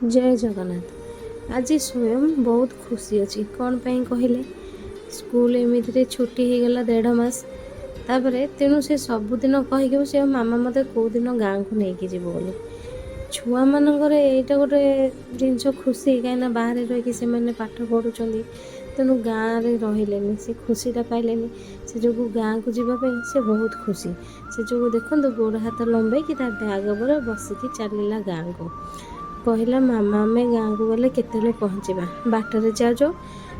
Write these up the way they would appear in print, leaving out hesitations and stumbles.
जय जगन्नाथ। आज स्वयं बहुत खुशी अच्छी कौन पाई कहले स्कूल एमती छुट्टी हो गला 1.5 मास तापर तेणु से सबुदिन कहीकि से मामा मत कौ दिन गाँव को लेकिन जीव बोली छुआ मानकर यहाँ गोटे जिनस खुशी कहीं बाहर रही से पाठ पढ़ुं तेणु गाँव में रही से खुशीटा पाइले से जो गाँव को जीवाई से बहुत खुशी से जो देखो गोड़ हाथ लंबे कि बैग पर बसिकी चलला गाँव को कहला मामा आम गाँव को गले केत पहुँचा बाटर जाओ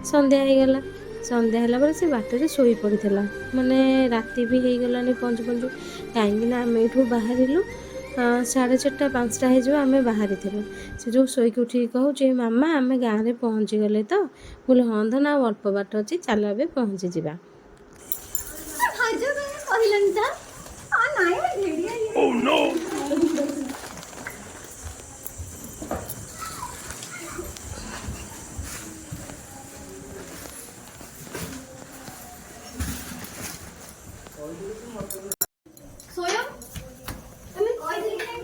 संध्या हो गला संध्या है से बाटर शोई पड़ा माने राति भी हो गलानी पंचु पंचु कहीं आम यू बाहर 4:30 5टा हो आम बाहरी से जो शोक उठी कहूँ मामा आम गाँव में पहुँची गले तो बोले हाँ धन आ अल्प बाट अच्छी चल ए पहुँची जा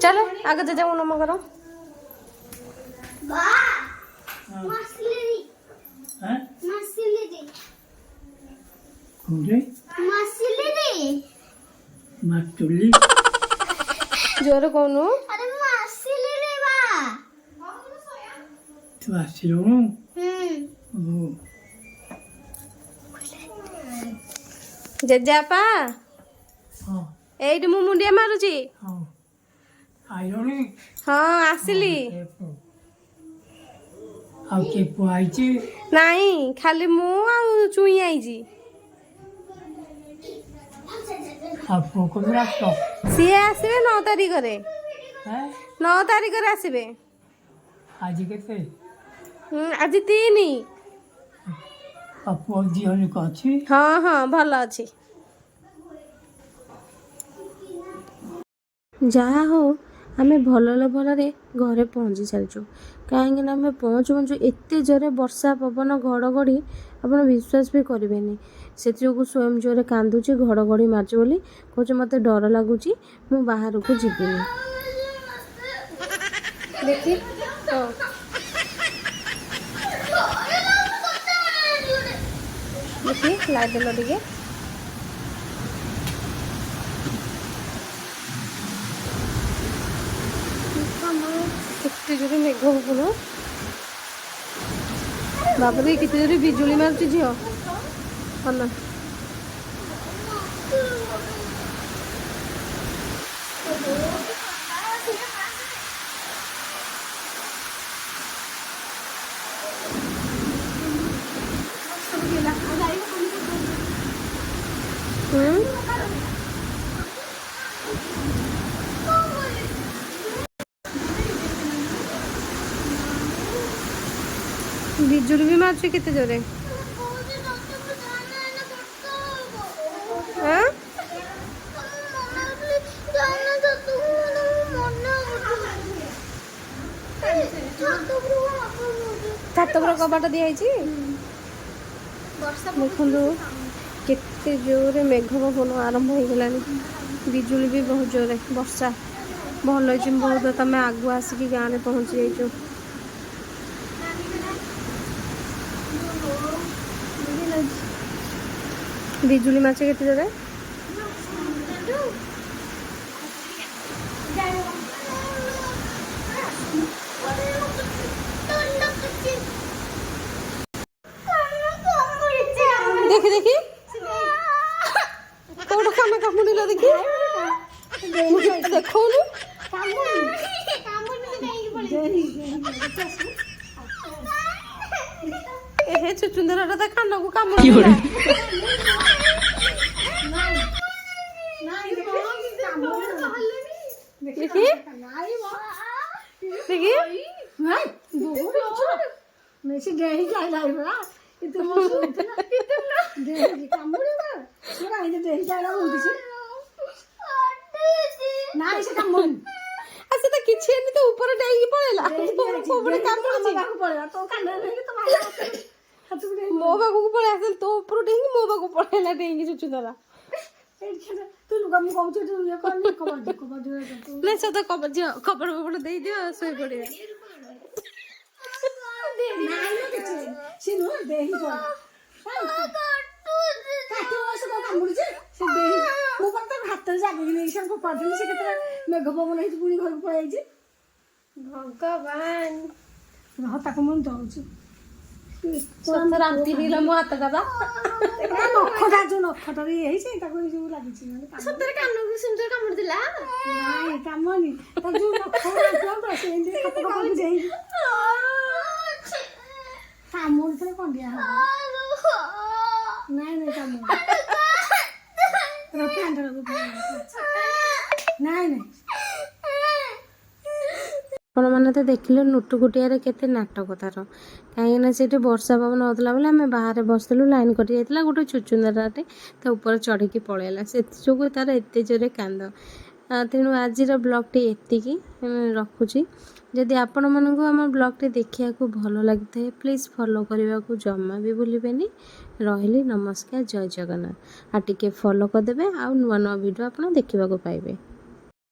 चलो आगे जा जाओ नम करो जोर कौन जेजापा एट मु मुंडिया मारुची हाँ आसिली नहीं खाली मु आ चुई आईजी सी आसबे 9 तारिख रे 9 तारिख रे आसबे आज केते आज 3 अपो जीवन को अछि हाँ हाँ भल अच्छी जहा हो आमे भल भल घरे पहुँची सारीचु कहीं आम पहुँचु पहुँचु एत जोरे वर्षा पवन घड़घड़ी आप विश्वास भी करेंगे से जो स्वयं जोरे कांदुची घड़घड़ी मार्च बोली कौच मत डर लगुच मु बाहर को जीविनी देखी देखी लाइट देल टे केते जोरे मेघ पवन बाबरे केते जोरे बिजुली मारुची झील अना बिजुली भी मार्च केते जोरे छात पर कबाट दिखाई देखु केते जोरे मेघ पवन आरंभ हो गला बिजुली भी बहुत जोरे वर्षा भल हो बहुत तुम आगु आसिक गाँव में पहुँची जाइए बिजुली माचे केते जोरे देखी देखी कौन कान कामुड़ी देखी देखो चुचुंदर कान को कामुड़ी देखी अच्छा तो किसी नहीं तो ऊपर डेंगी पड़ेला ऊपर कामुड़ी पड़ेला तो कान मो बाबू को पड़े आसल तो ऊपर डेंगी मो बाबू पड़ेला डेंगी चुचुंदरा तू लुगा मु कहू तू ये कर नहीं खबर दे नहीं सब तो खबर दे दियो सोई पड़े ଦେହି ପଡ କାଟି ବସ କଣ କାମୁଡୁଛି ସେ ଦେହି ମୁଁ କଣ ତାର ହାତରେ ଜାଗିକି ନେଇକି ସବୁ କରିଦେଲି ସେ କେତେବେଳେ ମେଘ ପବନ ହେଇଛି ପୁଣି ଘରକୁ ପଳେଇଛି ଭଗବାନ ରହ ତାକୁ ମୁଁ ଦଉଛି ସତ ରାମ୍ପି ଦିଲ ମୋ ହାତଟା ବା ନଖଟା ଯୋଉ ନଖଟାରେ ଇଏ ହେଇଛି ତାକୁ ଏଇ ଯୋଉ ଲାଗିଛି ସତରେ କାନକୁ ସୁନ୍ଦର କାମୁଡ଼ିଥିଲା ନାଇଁ କାମନି ତାର ଯୋଉ ନଖ ସେ ଏମିତି କାମୁଡି ଯାଇକି କାମୁଡିଥିଲେ କଣ୍ଡିଆ ହବ ନାଇଁ ନାଇଁ କାମୁଡି ନାଇଁ ନାଇଁ ଆପଣମାନେ ତ ଦେଖିଲେ ନୁଟୁକୁଟିଆରେ କେତେ ନାଟକ ତାର କାହିଁକିନା ସେଠି ବର୍ଷା ପବନ ହେଉଥିଲା ବୋଲି ଆମେ ବାହାରେ ବସିଥିଲୁ ଲାଇନ୍ କଟି ଯାଇଥିଲା ଗୋଟେ ଚୁଚୁନ୍ଦାଟେ ତା ଉପରେ ଚଢ଼ିକି ପଳେଇଲା ସେଥିଯୋଗୁଁ ତାର ଏତେ ଜୋରେ କାନ୍ଦ ତେଣୁ ଆଜିର ବ୍ଲଗ୍ଟି ଏତିକି ରଖୁଛି ଯଦି ଆପଣମାନଙ୍କୁ ଆମ ବ୍ଲଗ୍ଟି ଦେଖିବାକୁ ଭଲ ଲାଗିଥାଏ ପ୍ଲିଜ୍ ଫଲୋ କରିବାକୁ ଜମା ବି ଭୁଲିବେନି ରହିଲି ନମସ୍କାର ଜୟ ଜଗନ୍ନାଥ ଆଉ ଟିକେ ଫଲୋ କରିଦେବେ ଆଉ ନୂଆ ନୂଆ ଭିଡ଼ିଓ ଆପଣ ଦେଖିବାକୁ ପାଇବେ।